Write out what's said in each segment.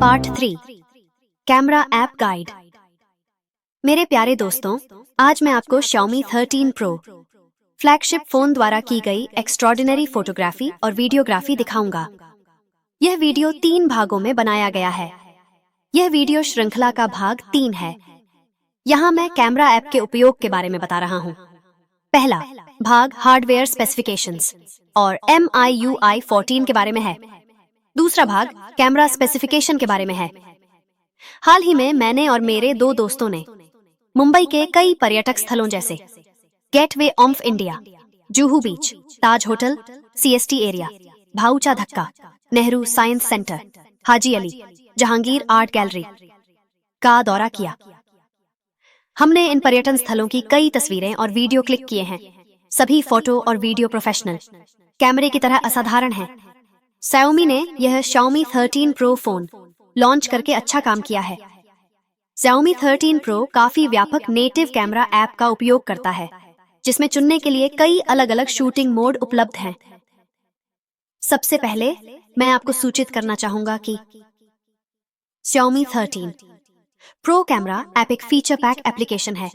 Part 3 camera app guide. मेरे प्यारे दोस्तों, आज मैं आपको Xiaomi 13 Pro फ्लैगशिप फोन द्वारा की गई एक्स्ट्रॉर्डिनरी फोटोग्राफी और वीडियोग्राफी दिखाऊंगा। यह वीडियो 3 भागों में बनाया गया है। यह वीडियो श्रृंखला का भाग 3 है। यहाँ मैं कैमरा ऐप के उपयोग के बारे में बता रहा हूँ। पहला भाग हार्डवेयर स्पेसिफिकेशंस और MIUI 14 के बारे में है। दूसरा भाग कैमरा स्पेसिफिकेशन के बारे में है। हाल ही में मैंने और मेरे 2 दोस्तों ने मुंबई के कई पर्यटक स्थलों जैसे gateway of India, Juhu beach, Taj hotel, CST area, Bhaucha Dhakka, Nehru science centre, Haji Ali, Jehangir art gallery का दौरा किया। हमने इन पर्यटन स्थलों की कई तस्वीरें और वीडियो क्लिक किए हैं। सभी फोटो और वीडियो प्रोफेशनल, कैमरे की तरह असाधारण हैं। Xiaomi ने यह Xiaomi 13 Pro फोन लॉन्च करके अच्छा काम किया है। Xiaomi 13 Pro काफी व्यापक नेटिव कैमरा ऐप का उपयोग करता है, जिसमें चुनने के लिए कई अलग अलग शूटिंग मोड उपलब्ध हैं। सबसे पहले मैं आपको सूचित करना चाहूंगा कि Xiaomi 13 Pro कैमरा ऐप एक फीचर पैक एप्लीकेशन है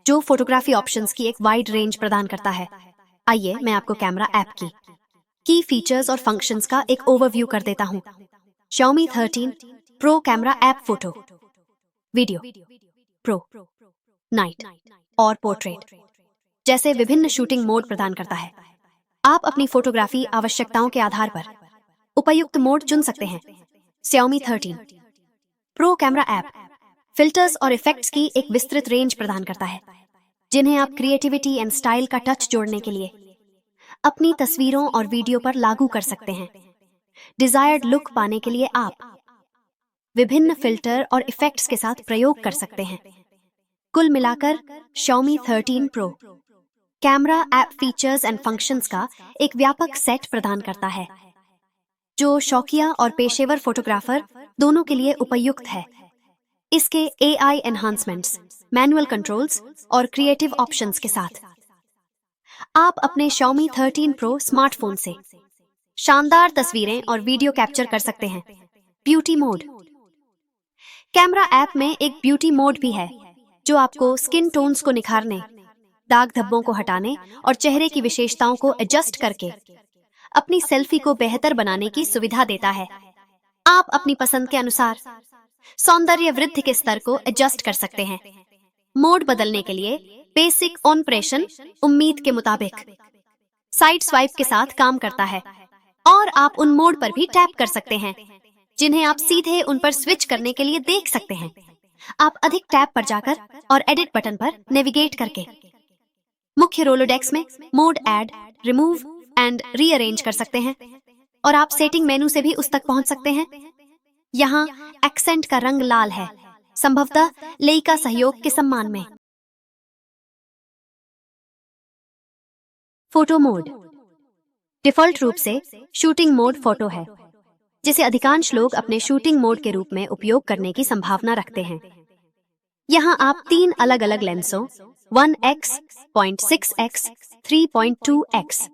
जो फोटोग्राफी ऑप्शंस की एक वाइड रेंज प्रदान करता है। आइए मैं आपको कैमरा ऐप की फीचर्स और फंक्शंस का एक ओवरव्यू कर देता हूं। Xiaomi 13 Pro camera app photo, video, pro, night और पोर्ट्रेट जैसे विभिन्न शूटिंग मोड प्रदान करता है। आप अपनी फोटोग्राफी आवश्यकताओं के आधार पर उपयुक्त मोड चुन सकते हैं। Xiaomi 13 Pro camera app filters और इफेक्ट्स की एक विस्तृत रेंज प्रदान करता है, जिन्हें आप क्रिएटिविटी एंड स्टाइल का टच जोड़ने के लिए अपनी तस्वीरों और वीडियो पर लागू कर सकते हैं। डिजायर्ड लुक पाने के लिए आप विभिन्न फिल्टर और इफेक्ट्स के साथ प्रयोग कर सकते हैं। कुल मिलाकर Xiaomi 13 Pro camera app features and functions का एक व्यापक सेट प्रदान करता है, जो शौकिया और पेशेवर फोटोग्राफर दोनों के लिए उपयुक्त है। इसके AI एनहांसमेंट्स, मैनुअल कंट्रोल्स और क्रिएटिव ऑप्शंस के साथ आप अपने Xiaomi 13 Pro स्मार्टफोन से शानदार तस्वीरें और वीडियो कैप्चर कर सकते हैं। Beauty mode. कैमरा ऐप में एक ब्यूटी मोड भी है, जो आपको स्किन टोन्स को निखारने, दाग धब्बों को हटाने और चेहरे की विशेषताओं को एडजस्ट करके अपनी सेल्फी को बेहतर बनाने की सुविधा देता है। आप अपनी पसंद के अनुसार सौंदर्य वृद्धि के स्तर को एडजस्ट कर सकते हैं। मोड बदलने के लिए बेसिक ऑपरेशन उम्मीद के मुताबिक साइड स्वाइप के साथ काम करता है, और आप उन मोड पर भी टैप कर सकते हैं जिन्हें आप सीधे उन पर स्विच करने के लिए देख सकते हैं। आप अधिक टैप पर जाकर और एडिट बटन पर नेविगेट करके मुख्य रोलोडेक्स में mode add, remove and rearrange कर सकते हैं, और आप सेटिंग मेनू से भी उस तक पहुंच सकते हैं। यहाँ एक्सेंट का रंग लाल है, संभवतः लेइका सहयोग के सम्मान में। फोटो मोड डिफॉल्ट रूप से शूटिंग मोड फोटो है, जिसे अधिकांश लोग अपने शूटिंग मोड के रूप में उपयोग करने की संभावना रखते हैं। यहाँ आप 3 अलग अलग लेंसों 1x, 0.6x, 3.2x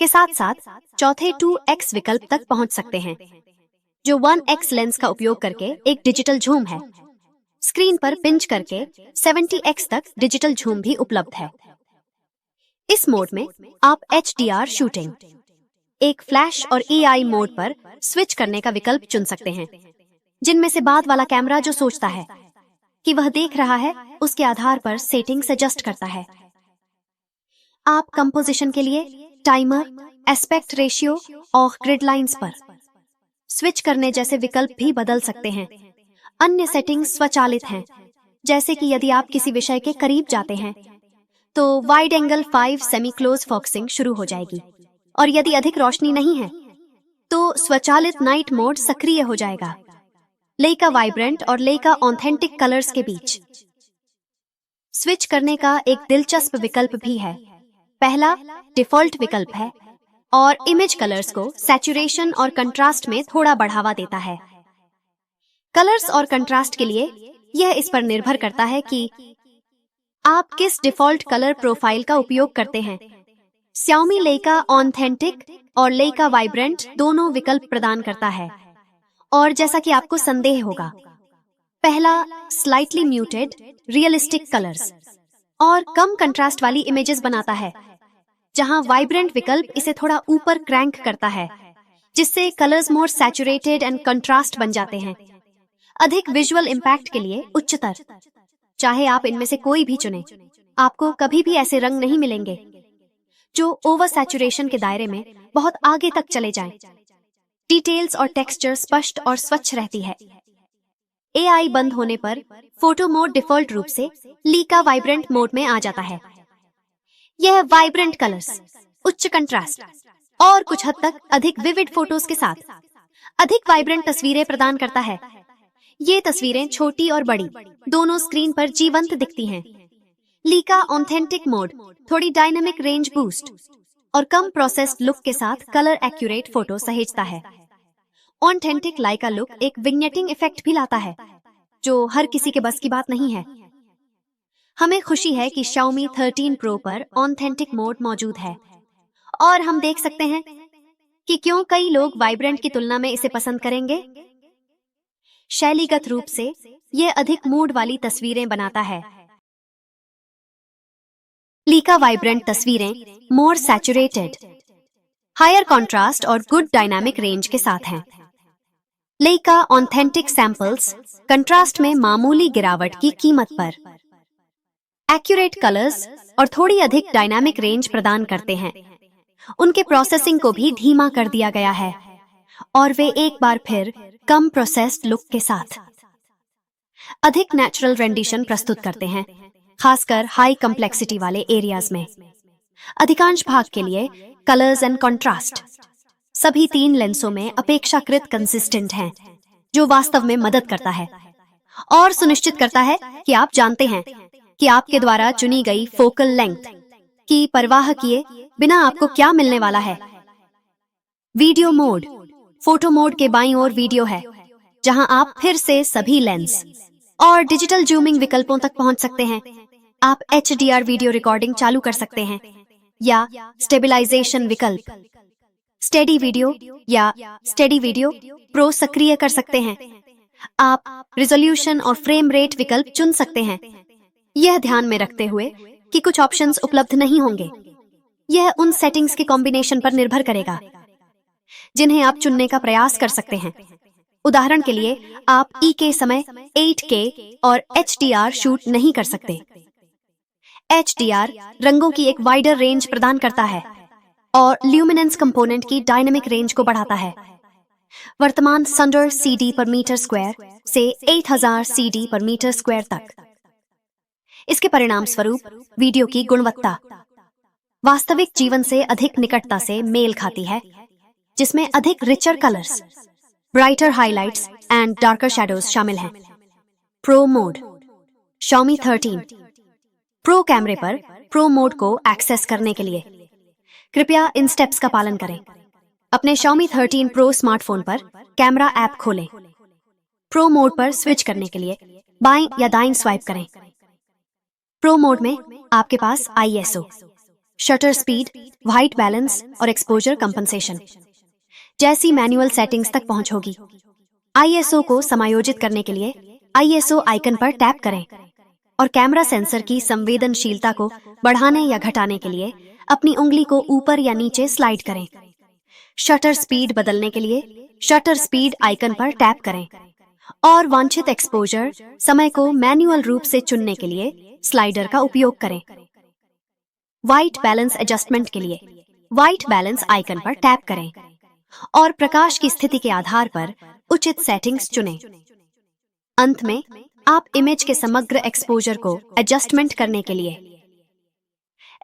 के साथ साथ चौथे 2x विकल्प तक पहुंच सकते हैं, जो 1x लेंस का उपयोग करके एक डिजिटल झूम है। स्क्रीन पर पिंच करके 70x तक डिजिटल झूम भी उपलब्ध है। इस मोड में आप HDR शूटिंग, एक फ्लैश और AI मोड पर स्विच करने का विकल्प चुन सकते हैं, जिनमें से बाद वाला कैमरा जो सोचता है कि वह देख रहा है, उसके आधार पर सेटिंग्स एडजस्ट करता है। आप कंपोजिशन के लिए टाइमर, एस्पेक्ट रेशियो और ग्रिड लाइंस पर स्विच करने जैसे विकल्प भी बदल सकते हैं। अन्य सेटिंग्स स्वचालित हैं, जैसे कि यदि आप किसी विषय के करीब जाते हैं तो wide angle 5 semi close focusing शुरू हो जाएगी, और यदि अधिक रोशनी नहीं है तो स्वचालित नाइट मोड सक्रिय हो जाएगा। लेइका वाइब्रेंट और लेइका ऑथेंटिक कलर्स के बीच स्विच करने का एक दिलचस्प विकल्प भी है। पहला डिफॉल्ट विकल्प है और इमेज कलर्स को सैचुरेशन और कंट्रास्ट में थोड़ा बढ़ावा देता है। कलर्स और कंट्रास्ट के लिए यह इस पर निर्भर करता है कि आप किस डिफॉल्ट कलर प्रोफाइल का उपयोग करते हैं। Xiaomi लेइका ऑथेंटिक और लेइका वाइब्रेंट दोनों विकल्प प्रदान करता है, और जैसा कि आपको संदेह होगा, पहला स्लाइटली म्यूटेड रियलिस्टिक कलर्स और कम कंट्रास्ट वाली इमेजेस बनाता है, जहां वाइब्रेंट विकल्प इसे थोड़ा ऊपर क्रैंक करता है, जिससे colours more saturated and contrast बन जाते हैं। अधिक विजुअल इम्पैक्ट के लिए उच्चतर, चाहे आप इनमें से कोई भी चुनें, आपको कभी भी ऐसे रंग नहीं मिलेंगे जो ओवर सैचुरेशन के दायरे में बहुत आगे तक चले जाएं। डिटेल्स और टेक्सचर स्पष्ट और स्वच्छ रहती है। एआई बंद होने पर फोटो मोड डिफॉल्ट रूप से लीका वाइब्रेंट मोड में आ जाता है। यह वाइब्रेंट कलर्स, उच्च कंट्रास्ट और कुछ हद तक अधिक विविड फोटोज के साथ अधिक वाइब्रेंट तस्वीरें प्रदान करता है। ये तस्वीरें छोटी और बड़ी दोनों स्क्रीन पर जीवंत दिखती हैं। लीका ऑथेंटिक मोड थोड़ी डायनामिक रेंज बूस्ट और कम प्रोसेस्ड लुक के साथ कलर एक्यूरेट फोटो सहेजता है। ऑथेंटिक लाइका लुक एक विग्नेटिंग इफेक्ट भी लाता है, जो हर किसी के बस की बात नहीं है। हमें खुशी है कि Xiaomi 13 Pro पर ऑथेंटिक मोड मौजूद है और हम देख सकते हैं कि क्यों कई लोग वाइब्रेंट की तुलना में इसे पसंद करेंगे। शैलीगत रूप से यह अधिक मूड वाली तस्वीरें बनाता है। लीका वाइब्रेंट तस्वीरें मोर सैचुरेटेड, हायर कंट्रास्ट और गुड डायनामिक रेंज के साथ हैं। लीका ऑथेंटिक सैंपल्स कंट्रास्ट में मामूली गिरावट की कीमत पर एक्यूरेट कलर्स और थोड़ी अधिक डायनामिक रेंज प्रदान करते हैं। उनके प्रोसेसिंग को भी धीमा कर दिया गया है और वे एक बार फिर कम प्रोसेस्ड लुक के साथ अधिक नेचुरल रेंडिशन प्रस्तुत करते हैं, खासकर हाई कम्प्लेक्सिटी वाले एरियाज में। अधिकांश भाग के लिए कलर्स एंड कंट्रास्ट सभी 3 लेंसों में अपेक्षाकृत कंसिस्टेंट हैं, जो वास्तव में मदद करता है और सुनिश्चित करता है कि आप जानते हैं कि आपके द्वारा चुनी गई फोकल लेंथ की परवाह किए बिना आपको क्या मिलने वाला है। वीडियो मोड, फोटो मोड के बाईं ओर वीडियो है, जहां आप फिर से सभी लेंस और डिजिटल जूमिंग विकल्पों तक पहुंच सकते हैं। आप HDR वीडियो रिकॉर्डिंग चालू कर सकते हैं या स्टेबलाइजेशन विकल्प स्टेडी वीडियो प्रो सक्रिय कर सकते हैं। आप रिजोल्यूशन और फ्रेम रेट विकल्प चुन सकते हैं, यह ध्यान में रखते हुए कि कुछ ऑप्शंस उपलब्ध नहीं होंगे। यह उन सेटिंग्स के कॉम्बिनेशन पर निर्भर करेगा जिन्हें आप चुनने का प्रयास कर सकते हैं। उदाहरण के लिए, आप E के समय 8K और HDR शूट नहीं कर सकते। HDR रंगों की एक वाइडर रेंज प्रदान करता है और ल्यूमिनेंस कंपोनेंट की डायनामिक रेंज को बढ़ाता है। वर्तमान 100 CD पर मीटर स्क्वायर से 8000 CD पर मीटर स्क्वायर तक। इसके परिणाम स्वरूप वीडियो की गुणवत्ता वास्तविक जीवन से अधिक निकटता से मेल खाती है, जिसमें अधिक richer colours, brighter highlights and darker shadows शामिल हैं। प्रो मोड, Xiaomi 13 प्रो कैमरे पर प्रो मोड को एक्सेस करने के लिए कृपया इन स्टेप्स का पालन करें। अपने Xiaomi 13 Pro स्मार्टफोन पर कैमरा ऐप खोलें। प्रो मोड पर स्विच करने के लिए बाईं या दाईं स्वाइप करें। प्रो मोड में आपके पास ISO, shutter speed, white balance और एक्सपोजर कंपनसेशन जैसी मैनुअल सेटिंग्स तक पहुंच होगी। ISO को समायोजित करने के लिए ISO आइकन पर टैप करें और कैमरा सेंसर की संवेदनशीलता को बढ़ाने या घटाने के लिए अपनी उंगली को ऊपर या नीचे स्लाइड करें। शटर स्पीड बदलने के लिए शटर स्पीड आइकन पर टैप करें और वांछित एक्सपोजर समय को मैन्युअल रूप से चुनने के लिए स्लाइडर का उपयोग करें। व्हाइट बैलेंस एडजस्टमेंट के लिए व्हाइट बैलेंस आइकन पर टैप करें और प्रकाश की स्थिति के आधार पर उचित सेटिंग्स चुनें। अंत में आप इमेज के समग्र एक्सपोजर को एडजस्टमेंट करने के लिए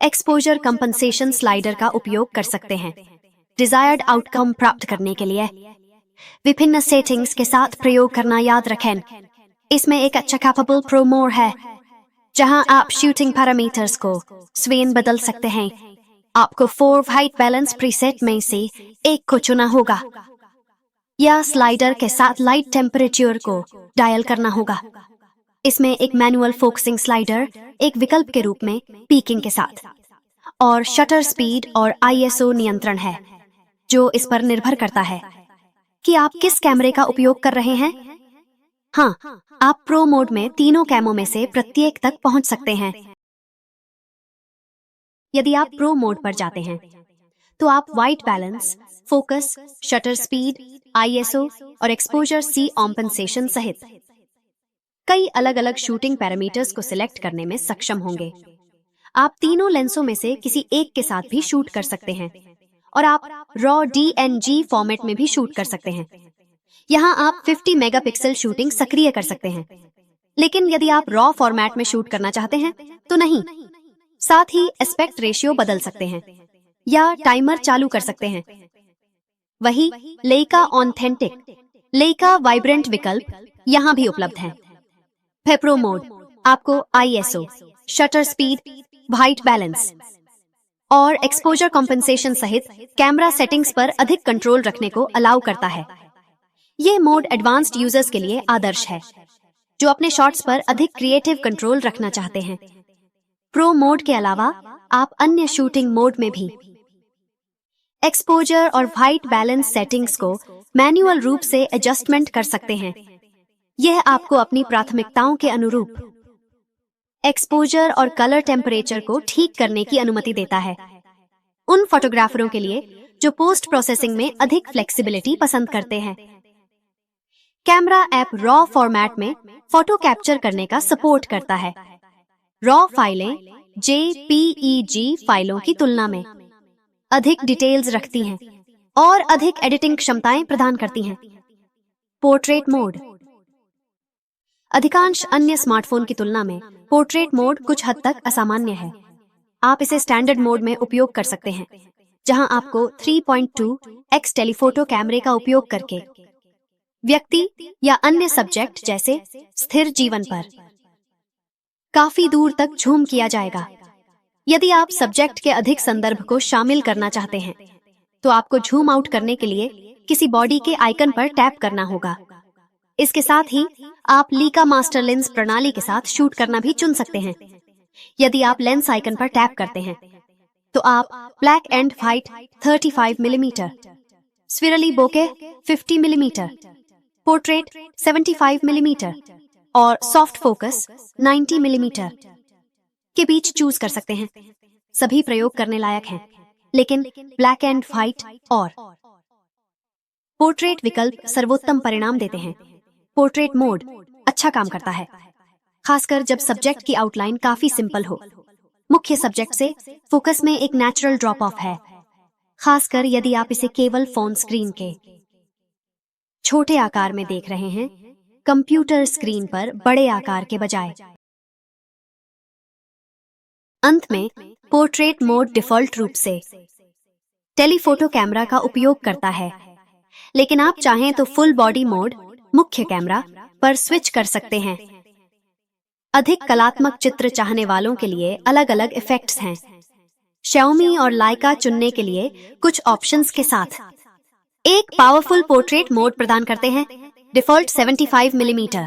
एक्सपोजर कंपनसेशन स्लाइडर का उपयोग कर सकते हैं। डिजायर्ड आउटकम प्राप्त करने के लिए विभिन्न सेटिंग्स के साथ प्रयोग करना याद रखें। इसमें एक अच्छा कैपेबल प्रो मोड है, जहां आप शूटिंग पैरामीटर्स को स्वयं बदल सकते हैं। आपको 4 व्हाइट बैलेंस प्रीसेट में से एक को चुना होगा या स्लाइडर के साथ लाइट टेम्परेचर को डायल करना होगा। इसमें एक मैनुअल फोकसिंग स्लाइडर एक विकल्प के रूप में पीकिंग के साथ और शटर स्पीड और ISO नियंत्रण है, जो इस पर निर्भर करता है। कि आप किस कैमरे का उपयोग कर रहे हैं। हाँ, आप प्रो मोड में तीनों कैमों में से प्रत्येक तक पहुंच सकते हैं। यदि आप प्रो मोड पर जाते हैं तो आप white balance, focus, shutter speed, ISO और एक्सपोजर सी कॉम्पेंसेशन सहित कई अलग अलग शूटिंग पैरामीटर्स को सिलेक्ट करने में सक्षम होंगे। आप तीनों लेंसों में से किसी एक के साथ भी शूट कर सकते हैं और आप रॉ DNG फॉर्मेट में भी शूट कर सकते हैं। यहाँ आप 50 मेगापिक्सल शूटिंग सक्रिय कर सकते हैं, लेकिन यदि आप रॉ फॉर्मेट में शूट करना चाहते हैं तो नहीं। साथ ही एस्पेक्ट रेशियो बदल सकते हैं या टाइमर चालू कर सकते हैं। वही लेइका ऑथेंटिक, लेइका वाइब्रेंट विकल्प यहाँ भी उपलब्ध है। प्रो मोड आपको ISO, shutter speed, white balance और एक्सपोजर कॉम्पेंसेशन सहित कैमरा सेटिंग्स पर अधिक कंट्रोल रखने को अलाउ करता है। ये मोड एडवांस्ड यूजर्स के लिए आदर्श है जो अपने शॉट्स पर अधिक क्रिएटिव कंट्रोल रखना चाहते हैं। प्रो मोड के अलावा आप अन्य शूटिंग मोड में भी एक्सपोजर और व्हाइट बैलेंस सेटिंग्स को मैन्युअल रूप से एडजस्टमेंट कर सकते हैं। यह आपको अपनी प्राथमिकताओं के अनुरूप एक्सपोजर और कलर टेम्परेचर को ठीक करने की अनुमति देता है। उन फोटोग्राफरों के लिए जो पोस्ट प्रोसेसिंग में अधिक फ्लेक्सिबिलिटी पसंद करते हैं। कैमरा ऐप रॉ फॉर्मेट में फोटो कैप्चर करने का सपोर्ट करता है। रॉ फाइलें JPEG फाइलों की तुलना में अधिक डिटेल्स रखती हैं और अधिक एडिटिंग क्षमताएं प्रदान करती हैं। पोर्ट्रेट मोड अधिकांश अन्य स्मार्टफोन की तुलना में पोर्ट्रेट मोड कुछ हद तक असामान्य है। आप इसे स्टैंडर्ड मोड में उपयोग कर सकते हैं, जहां आपको 3.2x टेलीफोटो कैमरे का उपयोग करके व्यक्ति या अन्य सब्जेक्ट जैसे स्थिर जीवन पर काफी दूर तक झूम किया जाएगा। यदि आप सब्जेक्ट के अधिक संदर्भ को शामिल करना चाहते हैं तो आपको झूम आउट करने के लिए किसी बॉडी के आइकन पर टैप करना होगा। इसके साथ ही आप लीका मास्टर लेंस प्रणाली के साथ शूट करना भी चुन सकते हैं। यदि आप लेंस आइकन पर टैप करते हैं तो आप black and white 35 millimetre, swirly bokeh 50 millimetre, portrait 75 millimetre और सॉफ्ट फोकस 90 मिलीमीटर के बीच चूज कर सकते हैं। सभी प्रयोग करने लायक हैं, लेकिन ब्लैक एंड व्हाइट और पोर्ट्रेट विकल्प सर्वोत्तम परिणाम देते हैं। पोर्ट्रेट मोड अच्छा काम करता है, खासकर जब सब्जेक्ट की आउटलाइन काफी सिंपल हो। मुख्य सब्जेक्ट से फोकस में एक नेचुरल ड्रॉप ऑफ है, खासकर यदि आप इसे केवल फोन स्क्रीन के छोटे आकार में देख रहे हैं, कंप्यूटर स्क्रीन पर बड़े आकार के बजाय। अंत में पोर्ट्रेट मोड डिफॉल्ट रूप से टेलीफोटो कैमरा का उपयोग करता है, लेकिन आप चाहें तो फुल बॉडी मोड मुख्य कैमरा पर स्विच कर सकते हैं। अधिक कलात्मक चित्र चाहने वालों के लिए अलग अलग इफेक्ट्स हैं। Xiaomi और Leica चुनने के लिए कुछ ऑप्शंस के साथ एक पावरफुल पोर्ट्रेट मोड प्रदान करते हैं। Default 75 millimetre,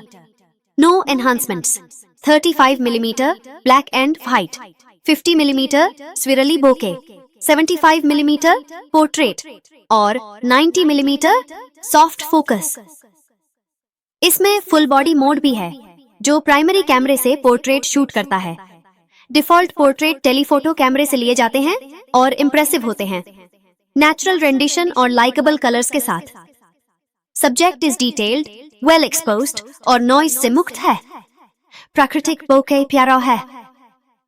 no enhancements, 35 millimetre black and white, 50 millimetre swirly bokeh, 75 millimetre portrait और 90 मिलीमीटर सॉफ्ट फोकस। इसमें फुल बॉडी मोड भी है जो प्राइमरी कैमरे से पोर्ट्रेट शूट करता है। डिफॉल्ट पोर्ट्रेट टेलीफोटो कैमरे से लिए जाते हैं और इम्प्रेसिव होते हैं, नेचुरल रेंडिशन और लाइकेबल कलर्स के साथ। Subject is detailed, well exposed और नॉइज से मुक्त है। प्राकृतिक बोके प्यारा है।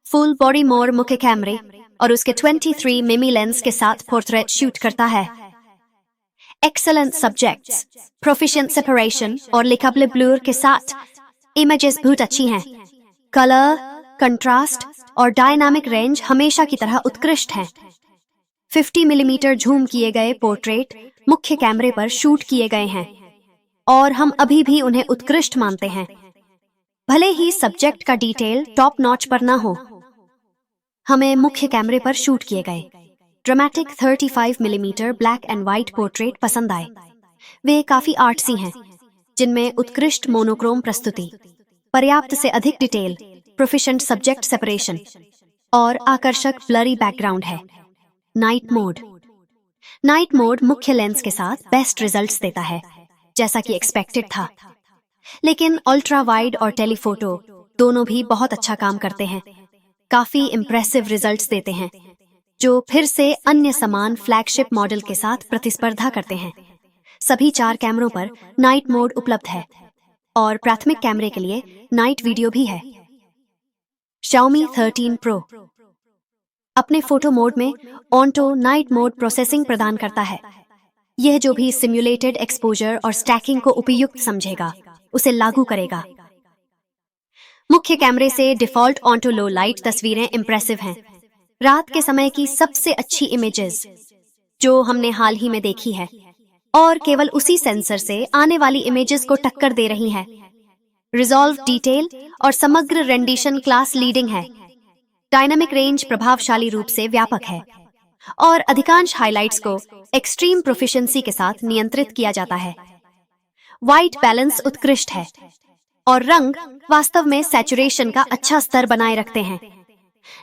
फुल बॉडी मोड मुख्य कैमरे और उसके 23 मिमी लेंस के साथ पोर्ट्रेट शूट करता है। एक्सेलेंट सब्जेक्ट्स, प्रोफिशिएंट सेपरेशन और लिकेबल ब्लर के साथ इमेजेस बहुत अच्छी हैं। कलर, कंट्रास्ट और डायनामिक रेंज हमेशा की तरह उत्कृष्ट हैं। 50 मिलीमीटर झूम किए गए पोर्ट्रेट मुख्य कैमरे पर शूट किए गए हैं और हम अभी भी उन्हें उत्कृष्ट मानते हैं, भले ही सब्जेक्ट का डिटेल टॉप नॉच पर ना हो। हमें मुख्य कैमरे पर शूट किए गए dramatic 35 millimetre black and white portrait पसंद आए। वे काफी आर्टसी हैं, जिनमें उत्कृष्ट मोनोक्रोम प्रस्तुति, पर्याप्त से अधिक डिटेल, प्रोफिशिएंट सब्जेक्ट सेपरेशन और आकर्षक ब्लरी बैकग्राउंड है। नाइट मोड नाइट मोड मुख्य लेंस के साथ बेस्ट रिजल्ट्स देता है, जैसा कि एक्सपेक्टेड था। लेकिन अल्ट्रा वाइड और टेलीफोटो दोनों भी बहुत अच्छा काम करते हैं, काफी इंप्रेसिव रिजल्ट्स देते हैं, जो फिर से अन्य समान फ्लैगशिप मॉडल के साथ प्रतिस्पर्धा करते हैं। सभी 4 कैमरों पर नाइट मोड उपलब्ध है और प्राथमिक कैमरे के लिए नाइट वीडियो भी है। Xiaomi 13 Pro अपने फोटो मोड में ऑन्टो नाइट मोड प्रोसेसिंग प्रदान करता है। यह जो भी सिम्युलेटेड एक्सपोजर और स्टैकिंग को उपयुक्त समझेगा, उसे लागू करेगा। मुख्य कैमरे से डिफॉल्ट ऑन्टो लो लाइट तस्वीरें इंप्रेसिव हैं। रात के समय की सबसे अच्छी इमेजेस जो हमने हाल ही में देखी है, और केवल उसी सेंसर से आने वाली इमेजेस को टक्कर दे रही है। रिजॉल्व डिटेल और समग्र रेंडिशन क्लास लीडिंग है। डायनामिक रेंज प्रभावशाली रूप से व्यापक है और अधिकांश हाइलाइट्स को एक्सट्रीम प्रोफिशिएंसी के साथ नियंत्रित किया जाता है। वाइट बैलेंस उत्कृष्ट है और रंग वास्तव में सैचुरेशन का अच्छा स्तर बनाए रखते हैं।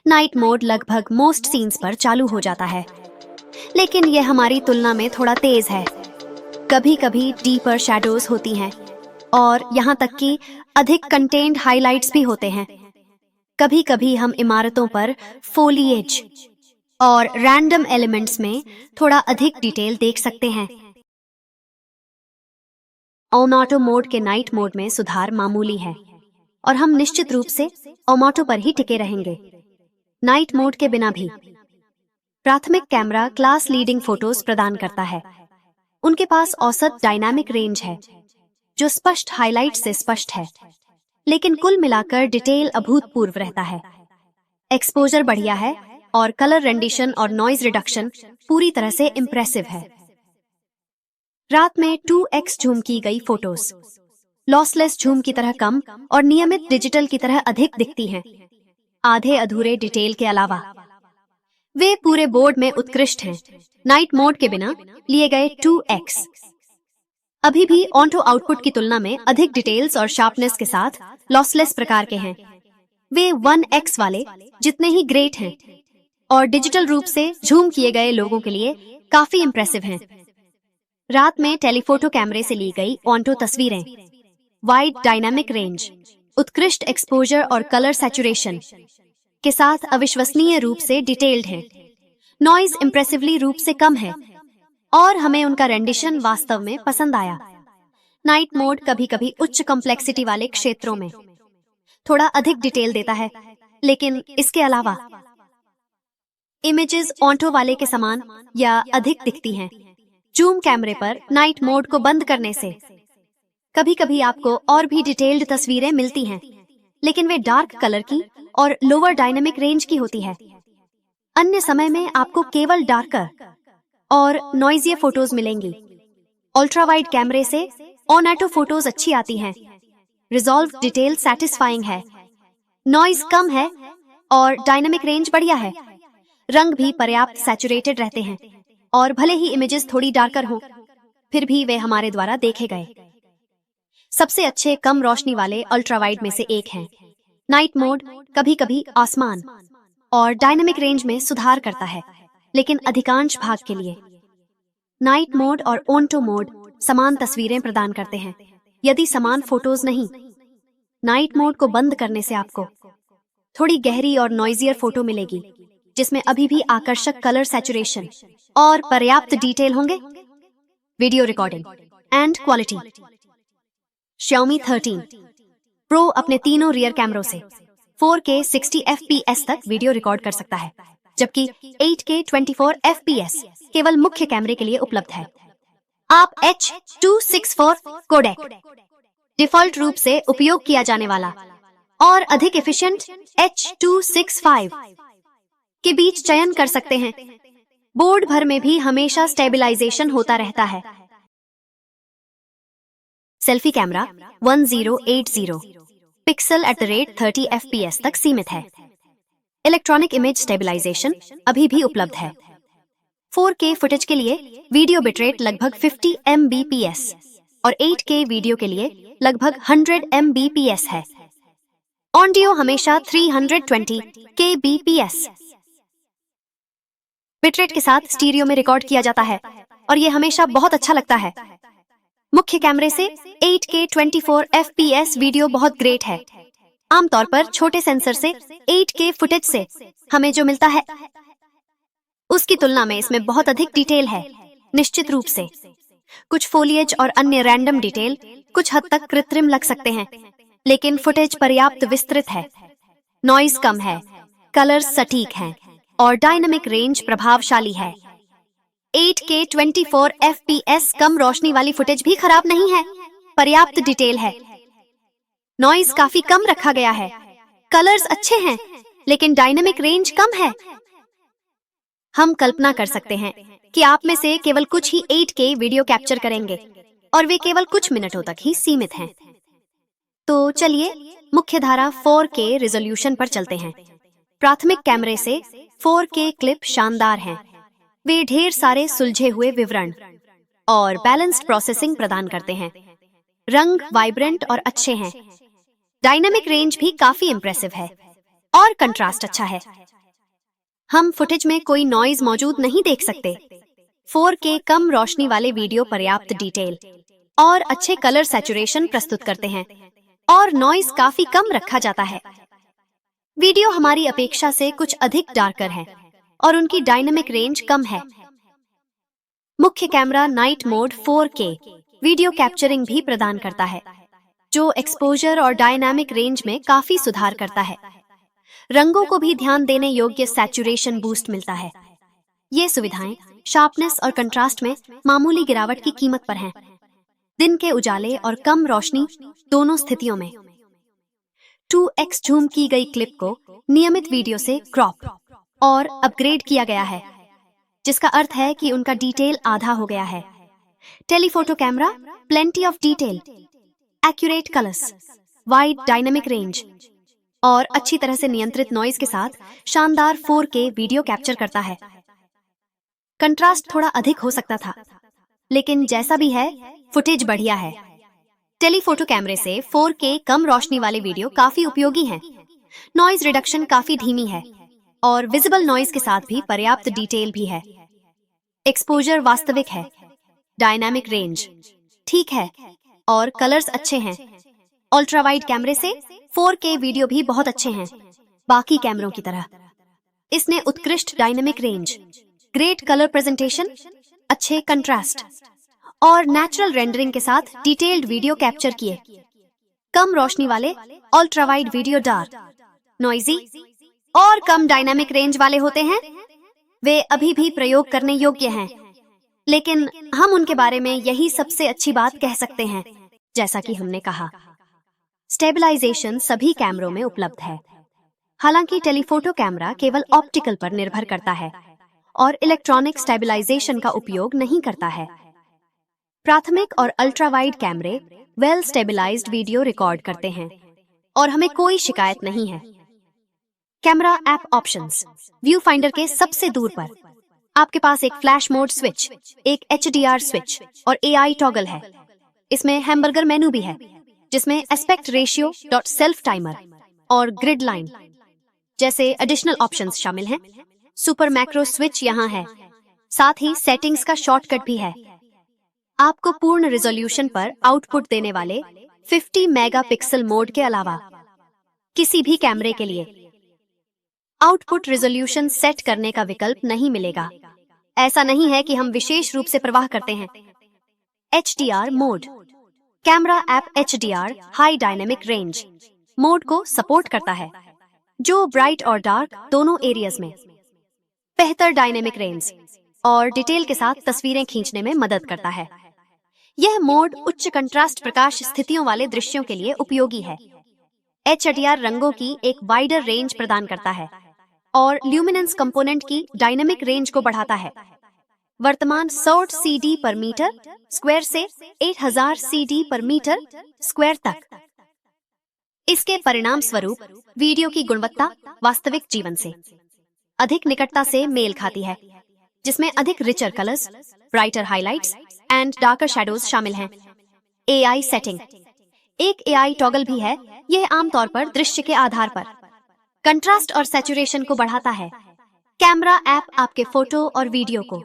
नाइट मोड लगभग मोस्ट सीन्स पर चालू हो जाता है, लेकिन यह हमारी तुलना में थोड़ा तेज है। कभी कभी डीपर शैडोज होती हैं और यहाँ तक कि अधिक कंटेन्ड हाइलाइट्स भी होते हैं। कभी कभी हम इमारतों पर फोलिएज और रैंडम एलिमेंट्स में थोड़ा अधिक डिटेल देख सकते हैं। ऑटो मोड के नाइट मोड में सुधार मामूली है और हम निश्चित रूप से ऑटो पर ही टिके रहेंगे। नाइट मोड के बिना भी प्राथमिक कैमरा क्लास लीडिंग फोटोज प्रदान करता है। उनके पास औसत डायनामिक रेंज है जो स्पष्ट हाइलाइट से स्पष्ट है, लेकिन कुल मिलाकर डिटेल अभूतपूर्व रहता है। एक्सपोजर बढ़िया है और कलर रेंडिशन और नॉइज रिडक्शन पूरी तरह से इंप्रेसिव है। रात में 2x झूम की गई फोटोज लॉसलेस झूम की तरह कम और नियमित डिजिटल की तरह अधिक दिखती हैं। आधे अधूरे डिटेल के अलावा वे पूरे बोर्ड में उत्कृष्ट हैं। नाइट मोड के बिना लिए गए 2x अभी भी ऑन्टो आउटपुट की तुलना में अधिक डिटेल्स और शार्पनेस के साथ लॉसलेस प्रकार के हैं। वे 1x वाले जितने ही ग्रेट हैं और डिजिटल रूप से झूम किए गए लोगों के लिए काफी इंप्रेसिव हैं। रात में टेलीफोटो कैमरे से ली गई ऑन्टो तस्वीरें वाइड डायनामिक रेंज, उत्कृष्ट एक्सपोजर और कलर सैचुरेशन के साथ अविश्वसनीय रूप से डिटेल्ड हैं। नॉइज इंप्रेसिवली रूप से कम है और हमें उनका रेंडिशन वास्तव में पसंद आया। नाइट मोड कभी कभी उच्च कॉम्प्लेक्सिटी वाले क्षेत्रों में थोड़ा अधिक डिटेल देता है, लेकिन इसके अलावा इमेजेस ऑन्टो वाले के समान या अधिक दिखती हैं। जूम कैमरे पर नाइट मोड को बंद करने से कभी कभी आपको और भी डिटेल्ड तस्वीरें मिलती हैं, लेकिन वे डार्क कलर की और लोअर डायनामिक रेंज की होती है। अन्य समय में आपको केवल डार्कर और नॉइजियर फोटोज मिलेंगी। अल्ट्रा वाइड कैमरे से ऑन-ऑटो फोटोज अच्छी आती हैं। रिजॉल्व डिटेल सैटिस्फाइंग है, नॉइज कम है और डायनामिक रेंज बढ़िया है। रंग भी पर्याप्त सैचुरेटेड रहते हैं और भले ही इमेजेस थोड़ी डार्कर हों, फिर भी वे हमारे द्वारा देखे गए सबसे अच्छे कम रोशनी वाले अल्ट्रा वाइड में से एक हैं। नाइट मोड कभी कभी आसमान और डायनामिक रेंज में सुधार करता है, लेकिन अधिकांश भाग के लिए नाइट मोड और ऑन्टो मोड समान तस्वीरें प्रदान करते हैं। यदि समान फोटोज नहीं, नाइट मोड को बंद करने से आपको थोड़ी गहरी और नॉइजियर फोटो मिलेगी, जिसमें अभी भी आकर्षक कलर सैचुरेशन और पर्याप्त डिटेल होंगे। Video recording and quality Xiaomi 13 Pro अपने तीनों रियर कैमरों से 4K 60 FPS तक वीडियो रिकॉर्ड कर सकता है, जबकि 8K 24 FPS केवल मुख्य कैमरे के लिए उपलब्ध है। आप H.264 कोडेक डिफॉल्ट रूप से उपयोग किया जाने वाला और अधिक एफिशिएंट H.265 के बीच चयन कर सकते हैं। बोर्ड भर में भी हमेशा स्टेबलाइजेशन होता रहता है। सेल्फी कैमरा 1080 पिक्सल @ 30 FPS तक सीमित है। इलेक्ट्रॉनिक इमेज स्टेबलाइजेशन अभी भी उपलब्ध है। 4K फुटेज के लिए वीडियो बिटरेट लगभग 50 Mbps और 8K वीडियो के लिए लगभग 100 Mbps है। ऑडियो हमेशा 320 kbps। बिटरेट के साथ स्टीरियो में रिकॉर्ड किया जाता है और ये हमेशा बहुत अच्छा लगता है। मुख्य कैमरे से 8K 24 FPS वीडियो बहुत ग्रेट है। आमतौर पर छोटे सेंसर से 8K फुटेज से हमें जो मिलता है उसकी तुलना में इसमें बहुत अधिक डिटेल है। निश्चित रूप से कुछ फोलिएज और अन्य रैंडम डिटेल कुछ हद तक कृत्रिम लग सकते हैं, लेकिन फुटेज पर्याप्त विस्तृत है, नॉइज कम है, कलर्स सटीक हैं और डायनामिक रेंज प्रभावशाली है। 8K 24 FPS कम रोशनी वाली फुटेज भी खराब नहीं है, पर्याप्त डिटेल है, नॉइज काफी कम रखा गया है, कलर्स अच्छे हैं, लेकिन डायनामिक रेंज कम है। हम कल्पना कर सकते हैं कि आप में से केवल कुछ ही 8K वीडियो कैप्चर करेंगे और वे केवल कुछ मिनटों तक ही सीमित हैं। तो चलिए मुख्यधारा 4K रिजोल्यूशन पर चलते हैं। प्राथमिक कैमरे से 4K क्लिप शानदार हैं। वे ढेर सारे सुलझे हुए विवरण और बैलेंस्ड प्रोसेसिंग प्रदान करते हैं। रंग वाइब्रेंट और अच्छे हैं। डायनामिक रेंज भी काफी इंप्रेसिव है और कंट्रास्ट अच्छा है। हम फुटेज में कोई नॉइज मौजूद नहीं देख सकते। 4K कम रोशनी वाले वीडियो पर्याप्त डिटेल और अच्छे कलर सैचुरेशन प्रस्तुत करते हैं और नॉइज काफी कम रखा जाता है। वीडियो हमारी अपेक्षा से कुछ अधिक डार्कर है और उनकी डायनामिक रेंज कम है। मुख्य camera night mode 4K video capturing भी प्रदान करता है, जो एक्सपोजर और डायनामिक रेंज में काफी सुधार करता है। रंगों को भी ध्यान देने योग्य सैचुरेशन बूस्ट मिलता है। ये सुविधाएं शार्पनेस और कंट्रास्ट में मामूली गिरावट की कीमत पर हैं। दिन के उजाले और कम रोशनी दोनों स्थितियों में 2x जूम की गई क्लिप को नियमित वीडियो से क्रॉप और अपग्रेड किया गया है, जिसका अर्थ है कि उनका डिटेल आधा हो गया है। Telephoto camera plenty of detail, accurate colours, wide dynamic range और अच्छी तरह से नियंत्रित नॉइज के साथ शानदार 4K वीडियो कैप्चर करता है। कंट्रास्ट थोड़ा अधिक हो सकता था, लेकिन जैसा भी है फुटेज बढ़िया है। टेलीफोटो कैमरे से 4K कम रोशनी वाले वीडियो काफी उपयोगी हैं। नॉइज रिडक्शन काफी धीमी है और विजिबल नॉइज के साथ भी पर्याप्त डिटेल भी है। एक्सपोजर वास्तविक है, डायनामिक रेंज ठीक है और कलर्स अच्छे हैं। अल्ट्रा वाइड कैमरे से 4K वीडियो भी बहुत अच्छे हैं। बाकी कैमरों की तरह इसने उत्कृष्ट dynamic range, great colour presentation, अच्छे कंट्रास्ट और नेचुरल रेंडरिंग के साथ डिटेल्ड वीडियो कैप्चर किए। कम रोशनी वाले ultra wide video dark, noisy और कम डायनामिक रेंज वाले होते हैं। वे अभी भी प्रयोग करने योग्य हैं, लेकिन हम उनके बारे में यही सबसे अच्छी बात कह सकते हैं। जैसा कि हमने कहा, स्टेबलाइजेशन सभी कैमरों में उपलब्ध है। हालांकि टेलीफोटो कैमरा केवल ऑप्टिकल पर निर्भर करता है और इलेक्ट्रॉनिक स्टेबलाइजेशन का उपयोग नहीं करता है। प्राथमिक और अल्ट्रा वाइड कैमरे वेल स्टेबलाइज्ड वीडियो रिकॉर्ड करते हैं और हमें कोई शिकायत नहीं है। Camera app options, view finder के सबसे दूर पर आपके पास एक फ्लैश मोड स्विच, एक HDR स्विच और AI टॉगल है। इसमें हैमबर्गर मेनू भी है, जिसमें एस्पेक्ट रेशियो, सेल्फ टाइमर और ग्रिड लाइन जैसे एडिशनल ऑप्शंस शामिल हैं। सुपर मैक्रो स्विच यहाँ है, साथ ही सेटिंग्स का शॉर्टकट भी है। आपको पूर्ण रिजोल्यूशन पर आउटपुट देने वाले 50 मेगापिक्सल मोड के अलावा किसी भी कैमरे के लिए आउटपुट रिजोल्यूशन सेट करने का विकल्प नहीं मिलेगा। ऐसा नहीं है कि हम विशेष रूप से परवाह करते हैं। HDR mode, camera app HDR high dynamic range mode को सपोर्ट करता है, जो ब्राइट और डार्क दोनों एरियाज में बेहतर डायनेमिक रेंज और डिटेल के साथ तस्वीरें खींचने में मदद करता है। यह मोड उच्च कंट्रास्ट प्रकाश स्थितियों वाले दृश्यों के लिए उपयोगी है। HDR रंगों की एक वाइडर रेंज प्रदान करता है और ल्यूमिनेंस कंपोनेंट की डायनेमिक रेंज को बढ़ाता है। वर्तमान 100 CD पर मीटर स्क्वायर से 8000 CD पर मीटर स्क्वायर तक। इसके परिणाम स्वरूप वीडियो की गुणवत्ता वास्तविक जीवन से अधिक निकटता से मेल खाती है, जिसमें अधिक richer colours, brighter highlights and darker shadows शामिल हैं। AI सेटिंग, एक AI टॉगल भी है। यह आमतौर पर दृश्य के आधार पर कंट्रास्ट और सैचुरेशन को बढ़ाता है। कैमरा ऐप आपके फोटो और वीडियो को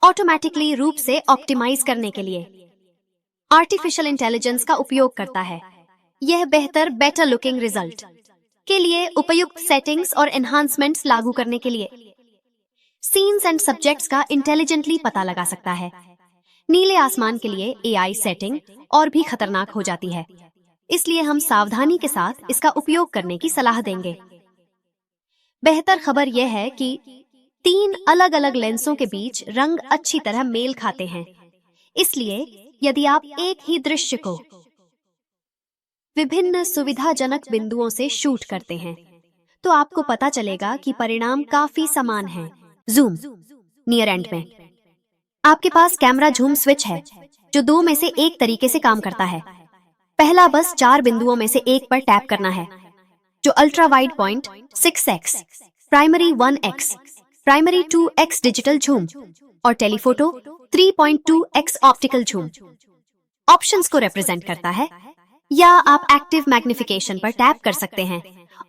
ऑटोमेटिकली रूप से ऑप्टिमाइज करने के लिए आर्टिफिशियल इंटेलिजेंस का उपयोग करता है। यह बेटर लुकिंग रिजल्ट के लिए उपयुक्त सेटिंग्स और एनहांसमेंट्स लागू करने के लिए सीन्स एंड सब्जेक्ट्स का इंटेलिजेंटली पता लगा सकता है। नीले आसमान के लिए एआई सेटिंग और भी खतरनाक हो जाती है, इसलिए हम सावधानी के साथ इसका उपयोग करने की सलाह देंगे। बेहतर खबर यह है कि 3 अलग-अलग लेंसों के बीच रंग अच्छी तरह मेल खाते हैं, इसलिए यदि आप एक ही दृश्य को विभिन्न सुविधाजनक बिंदुओं से शूट करते हैं, तो आपको पता चलेगा कि परिणाम काफी समान हैं। जूम नियर एंड में आपके पास कैमरा जूम स्विच है, जो 2 में से एक तरीके से काम करता है। पहला बस 4 बिंदुओं में से एक पर टैप करना है, जो ultra wide point 6x, primary 1x, primary 2x digital zoom और telephoto 3.2x optical zoom options को रिप्रेजेंट करता है। या आप एक्टिव मैग्निफिकेशन पर टैप कर सकते हैं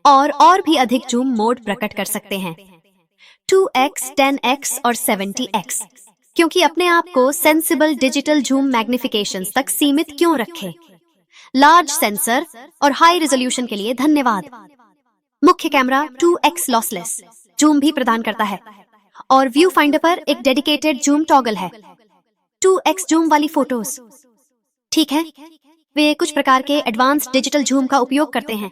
और भी अधिक जूम मोड प्रकट कर सकते हैं, 2x, 10x और 70x। क्योंकि अपने आप को सेंसिबल डिजिटल जूम मैग्निफिकेशंस तक सीमित क्यों रखें? लार्ज सेंसर और हाई रेजोल्यूशन के लिए धन्यवाद। मुख्य कैमरा 2x लॉसलेस जूम भी प्रदान करता है और व्यू फाइंडर पर एक डेडिकेटेड जूम टॉगल है। 2x जूम वाली फोटोज, ठीक है, वे कुछ प्रकार के एडवांस्ड डिजिटल जूम का उपयोग करते हैं,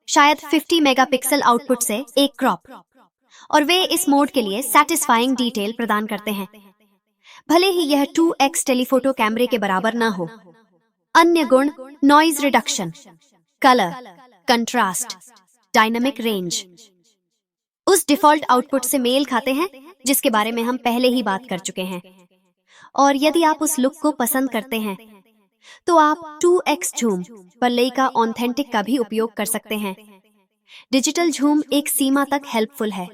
शायद 50 मेगापिक्सल आउटपुट से एक क्रॉप, और वे इस मोड के लिए सैटिस्फाइंग डिटेल प्रदान करते हैं, भले ही यह 2x टेलीफोटो कैमरे के बराबर न हो। अन्य गुण noise reduction, colour, contrast, dynamic range उस डिफॉल्ट आउटपुट से मेल खाते हैं जिसके बारे में हम पहले ही बात कर चुके हैं। और यदि आप उस लुक को पसंद करते हैं, तो आप 2x जूम पर लेइका ऑथेंटिक का भी उपयोग कर सकते हैं। डिजिटल जूम एक सीमा तक हेल्पफुल है।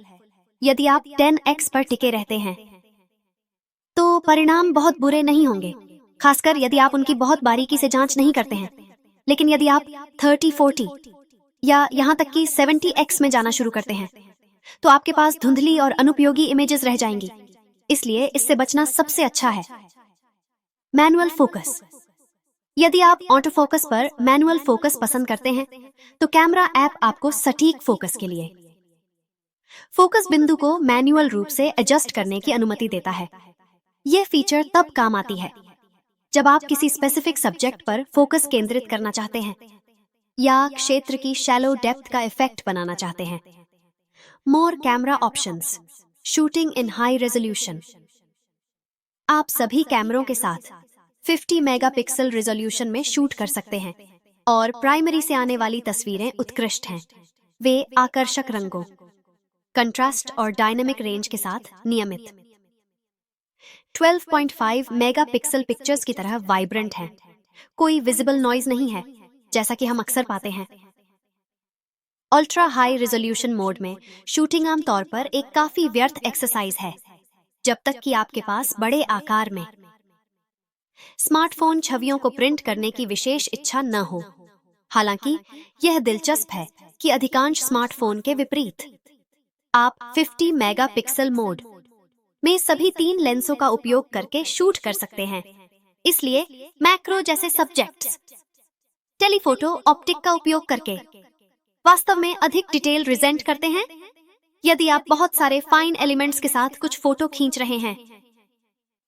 यदि आप 10x पर टिके रहते हैं, तो परिणाम बहुत बुरे नहीं होंगे, खासकर यदि आप उनकी बहुत बारीकी से जांच नहीं करते हैं। लेकिन यदि आप 30, 40 या यहाँ तक कि 70x में जाना शुरू करते हैं, तो आपके पास धुंधली और अनुपयोगी इमेजेस रह जाएंगी। इसलिए इससे बचना सबसे अच्छा है। मैनुअल फोकस, यदि आप ऑटो फोकस पर मैनुअल फोकस पसंद करते हैं, तो कैमरा ऐप आपको सटीक फोकस के लिए फोकस बिंदु को मैन्युअल रूप से एडजस्ट करने की अनुमति देता है। यह फीचर तब काम आती है जब आप किसी स्पेसिफिक सब्जेक्ट पर फोकस केंद्रित करना चाहते हैं या क्षेत्र की शैलो डेप्थ का इफेक्ट बनाना चाहते हैं। More camera options, shooting in high resolution. आप सभी कैमरों के साथ 50 मेगापिक्सल रेजोल्यूशन में शूट कर सकते हैं और प्राइमरी से आने वाली तस्वीरें उत्कृष्ट हैं। वे आकर्षक रंगों, कंट्रास्ट और डायनामिक रेंज के साथ नियमित 12.5 मेगापिक्सल पिक्चर्स की तरह वाइब्रेंट हैं। कोई विजिबल नॉइज नहीं है, जैसा कि हम अक्सर पाते हैं। अल्ट्रा हाई रेजोल्यूशन मोड में शूटिंग आमतौर पर एक काफी व्यर्थ एक्सरसाइज है, जब तक कि आपके पास बड़े आकार में स्मार्टफोन छवियों को प्रिंट करने की विशेष इच्छा न हो। हालांकि यह दिलचस्प है कि अधिकांश स्मार्टफोन के विपरीत आप 50 मेगापिक्सल मोड में सभी 3 लेंसों का उपयोग करके शूट कर सकते हैं। इसलिए मैक्रो जैसे सब्जेक्ट्स टेलीफोटो ऑप्टिक का उपयोग करके वास्तव में अधिक डिटेल रिजेंट करते हैं। यदि आप बहुत सारे फाइन एलिमेंट्स के साथ कुछ फोटो खींच रहे हैं,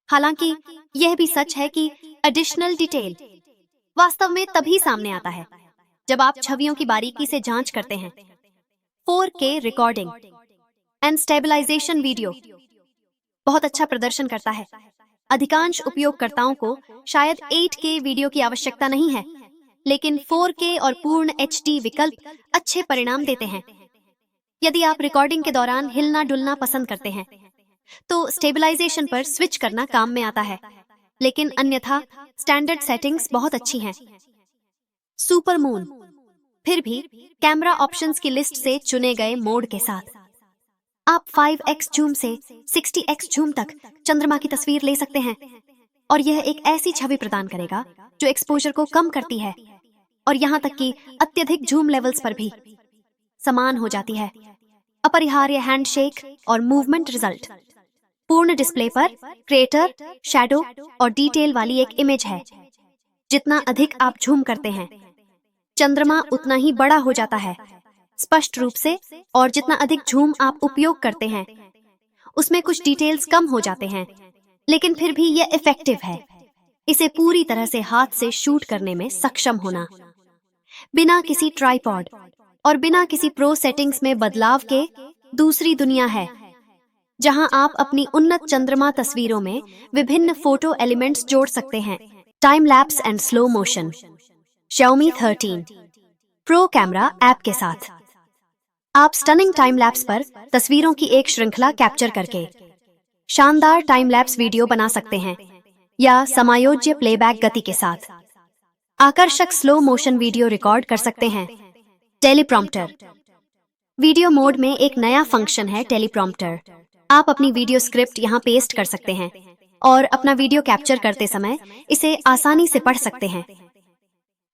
हालांकि यह भी सच है कि एडिशनल डिटेल वास्तव में तभी सामने आता है जब आप छवियों की बारीकी से जांच करते हैं। 4K recording and stabilization video बहुत अच्छा प्रदर्शन करता है। अधिकांश उपयोगकर्ताओं को शायद 8K वीडियो की आवश्यकता नहीं है, लेकिन 4K और पूर्ण HD विकल्प अच्छे परिणाम देते हैं। यदि आप रिकॉर्डिंग के दौरान हिलना डुलना पसंद करते हैं, तो स्टेबलाइजेशन पर स्विच करना काम में आता है, लेकिन अन्यथा स्टैंडर्ड सेटिंग्स बहुत अच्छी हैं। सुपर मून, फिर भी कैमरा ऑप्शंस की लिस्ट से चुने गए मोड के साथ आप 5x जूम से 60x जूम तक चंद्रमा की तस्वीर ले सकते हैं, और यह एक ऐसी छवि प्रदान करेगा जो एक्सपोजर को कम करती है और यहाँ तक कि अत्यधिक जूम लेवल्स पर भी समान हो जाती है। अपरिहार्य हैंडशेक और मूवमेंट रिजल्ट। पूर्ण डिस्प्ले पर क्रेटर, शैडो और डिटेल वाली एक इमेज है। जितना अधिक आप झूम करते हैं, चंद्रमा उतना ही बड़ा हो जाता है, स्पष्ट रूप से। और जितना अधिक झूम आप उपयोग करते हैं, उसमें कुछ डिटेल्स कम हो जाते हैं, लेकिन फिर भी यह इफेक्टिव है। इसे पूरी तरह से हाथ से शूट करने में सक्षम होना, बिना किसी ट्राइपॉड और बिना किसी प्रो सेटिंग्स में बदलाव के, दूसरी दुनिया है जहां आप अपनी उन्नत चंद्रमा तस्वीरों में विभिन्न फोटो एलिमेंट्स जोड़ सकते हैं। Time lapse and slow motion. Xiaomi 13 pro camera app के साथ आप स्टनिंग टाइम लैप्स पर तस्वीरों की एक श्रृंखला कैप्चर करके शानदार टाइम लैप्स वीडियो बना सकते हैं, या समायोज्य प्लेबैक गति के साथ आकर्षक स्लो मोशन वीडियो रिकॉर्ड कर सकते हैं। टेलीप्रॉम्प्टर। वीडियो मोड में एक नया फंक्शन है टेलीप्रॉम्प्टर। आप अपनी वीडियो स्क्रिप्ट यहां पेस्ट कर सकते हैं और अपना वीडियो कैप्चर करते समय इसे आसानी से पढ़ सकते हैं।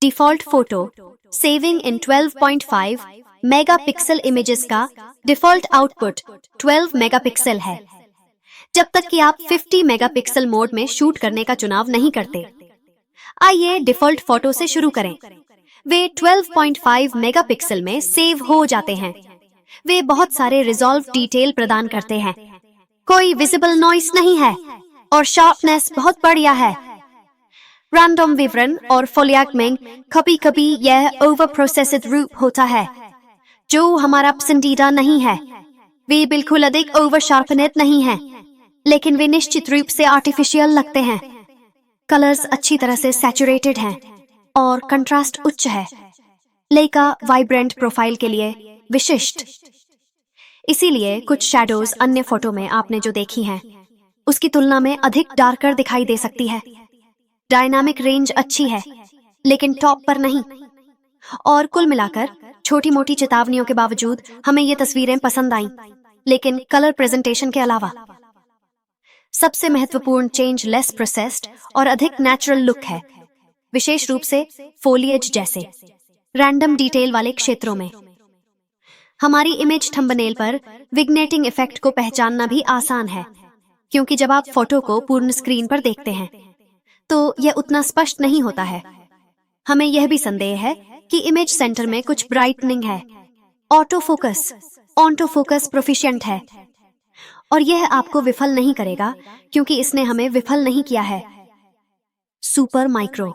Default photo saving in 12.5 megapixel images का डिफॉल्ट आउटपुट 12 मेगापिक्सल है, जब तक कि आप 50 मेगापिक्सल मोड में शूट करने का चुनाव नहीं करते। आइए डिफॉल्ट फोटो से शुरू करें। वे 12.5 मेगापिक्सल में सेव हो जाते हैं। वे बहुत सारे रिजॉल्व डिटेल प्रदान करते हैं, कोई विजिबल नॉइस नहीं है और शार्पनेस बहुत बढ़िया है। रैंडम विवरण और फोलियागमेंग कभी कभी यह ओवर प्रोसेस्ड रूप होता है, जो हमारा पसंदीदा नहीं है। वे बिल्कुल अधिक ओवर शार्पनेड नहीं हैं, लेकिन वे निश्चित रूप से आर्टिफिशियल लगते हैं। कलर्स अच्छी तरह से सैचुरेटेड हैं और कंट्रास्ट उच्च है। लेका वाइब्रेंट प्रोफाइल के लिए विशिष्ट। इसीलिए कुछ शैडोज अन्य फोटो में आपने जो देखी हैं, उसकी तुलना में अधिक डार्कर दिखाई दे सकती है। डायनामिक रेंज अच्छी है, लेकिन टॉप पर नहीं। और कुल मिलाकर छोटी मोटी चेतावनियों के बावजूद हमें ये तस्वीरें पसंद आईं, लेकिन कलर प्रेजेंटेशन के अलावा सबसे महत्वपूर्ण चेंज लेस प्रोसेस्ड और अधिक नेचुरल लुक है, विशेष रूप से फोलिएज जैसे रैंडम डिटेल वाले क्षेत्रों में। हमारी इमेज थंबनेल पर विग्नेटिंग इफेक्ट को पहचानना भी आसान है, क्योंकि जब आप फोटो को पूर्ण स्क्रीन पर देखते हैं तो यह उतना स्पष्ट नहीं होता है। हमें यह भी संदेह है कि इमेज सेंटर में कुछ ब्राइटनिंग है। ऑटो फोकस प्रोफिशिएंट है और यह आपको विफल नहीं करेगा, क्योंकि इसने हमें विफल नहीं किया है। Super micro.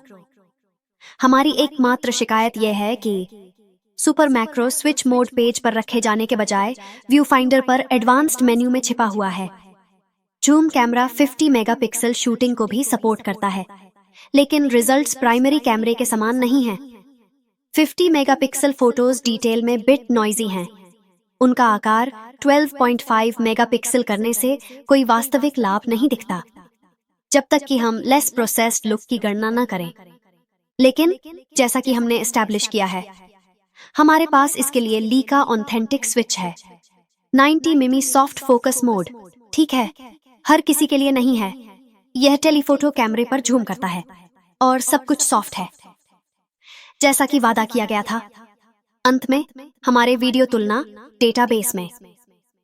हमारी एकमात्र शिकायत यह है कि super macro switch mode page पर रखे जाने के बजाय व्यू फाइंडर पर एडवांस्ड मेन्यू में छिपा हुआ है। जूम कैमरा 50 मेगापिक्सल शूटिंग को भी सपोर्ट करता है, लेकिन रिजल्ट्स प्राइमरी कैमरे के समान नहीं हैं। 50 मेगापिक्सल फोटोज डिटेल में बिट नॉइजी हैं। उनका आकार 12.5 मेगापिक्सल करने से कोई वास्तविक लाभ नहीं दिखता, जब तक कि हम लेस प्रोसेस्ड लुक की गणना न करें। लेकिन जैसा कि हमने एस्टैब्लिश किया है, हमारे पास इसके लिए लीका ऑथेंटिक स्विच है। 90 मिमी सॉफ्ट फोकस मोड, ठीक है, हर किसी के लिए नहीं है। यह टेलीफोटो कैमरे पर झूम करता है और सब कुछ सॉफ्ट है, जैसा कि वादा किया गया था। अंत में हमारे वीडियो तुलना डेटाबेस में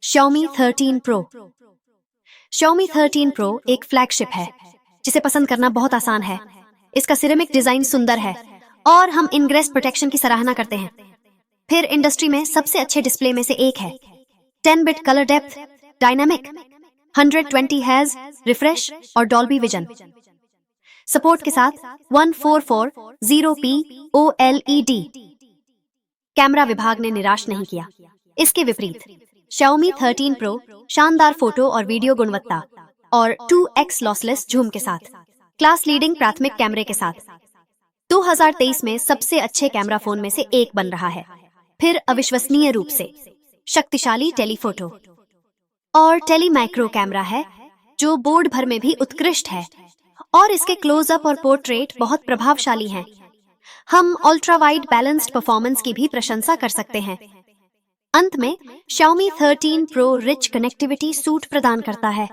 Xiaomi 13 Pro। Xiaomi 13 Pro एक फ्लैगशिप है जिसे पसंद करना बहुत आसान है। इसका सिरेमिक डिजाइन सुंदर है और हम इनग्रेस प्रोटेक्शन की सराहना करते हैं। फिर इंडस्ट्री में सबसे अच्छे डिस्प्ले में से एक है। 10 bit colour depth, dynamic, 120 Hz refresh और डॉल्बी विजन सपोर्ट के साथ 1440p OLED। कैमरा विभाग ने निराश नहीं किया। इसके विपरीत Xiaomi 13 Pro शानदार फोटो और वीडियो गुणवत्ता और 2x लॉसलेस जूम के साथ क्लास लीडिंग प्राथमिक कैमरे के साथ 2023 में सबसे अच्छे कैमरा फोन में से एक बन रहा है। फिर अविश्वसनीय रूप से शक्तिशाली टेलीफोटो और टेली माइक्रो कैमरा है, जो बोर्ड भर में भी उत्कृष्ट है और इसके क्लोजअप और पोर्ट्रेट बहुत प्रभावशाली हैं। हम अल्ट्रा वाइड बैलेंस्ड परफॉर्मेंस की भी प्रशंसा कर सकते हैं। अंत में Xiaomi 13 Pro rich connectivity suit प्रदान करता है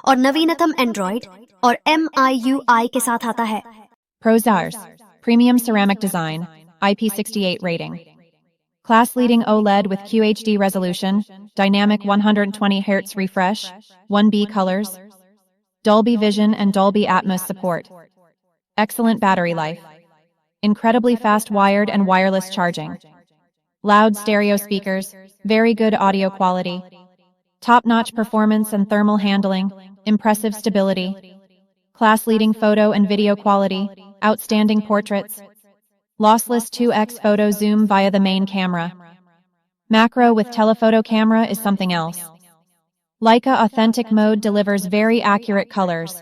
और नवीनतम एंड्रॉइड और MIUI के साथ आता है। ProZars, premium ceramic design, IP68 rating. Class-leading OLED with QHD resolution, dynamic 120Hz refresh, 1B colors, Dolby Vision and Dolby Atmos support. Excellent battery life. Incredibly fast wired and wireless charging. Loud stereo speakers, very good audio quality. Top-notch performance and thermal handling, impressive stability. Class-leading photo and video quality, outstanding portraits. Lossless 2x photo zoom via the main camera. Macro with telephoto camera is something else. Leica Authentic Mode delivers very accurate colors.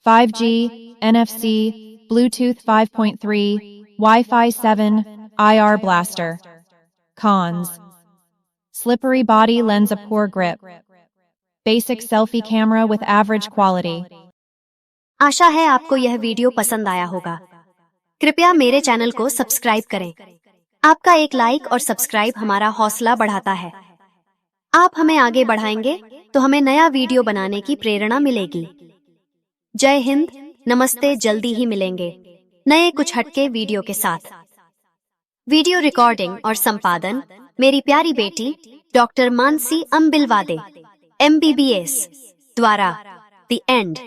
5G, NFC, Bluetooth 5.3, Wi-Fi 7, IR blaster. Cons. Slippery body lends a poor grip. Basic selfie camera with average quality. आशा है आपको यह video पसंद आया होगा। कृपया मेरे channel को subscribe करें। आपका एक लाइक और सब्सक्राइब हमारा हौसला बढ़ाता है। आप हमें आगे बढ़ाएंगे तो हमें नया वीडियो बनाने की प्रेरणा मिलेगी। जय हिंद, नमस्ते, जल्दी ही मिलेंगे नए कुछ हटके वीडियो के साथ। वीडियो रिकॉर्डिंग और संपादन मेरी प्यारी बेटी डॉक्टर मानसी अंबिलवादे MBBS द्वारा। The end.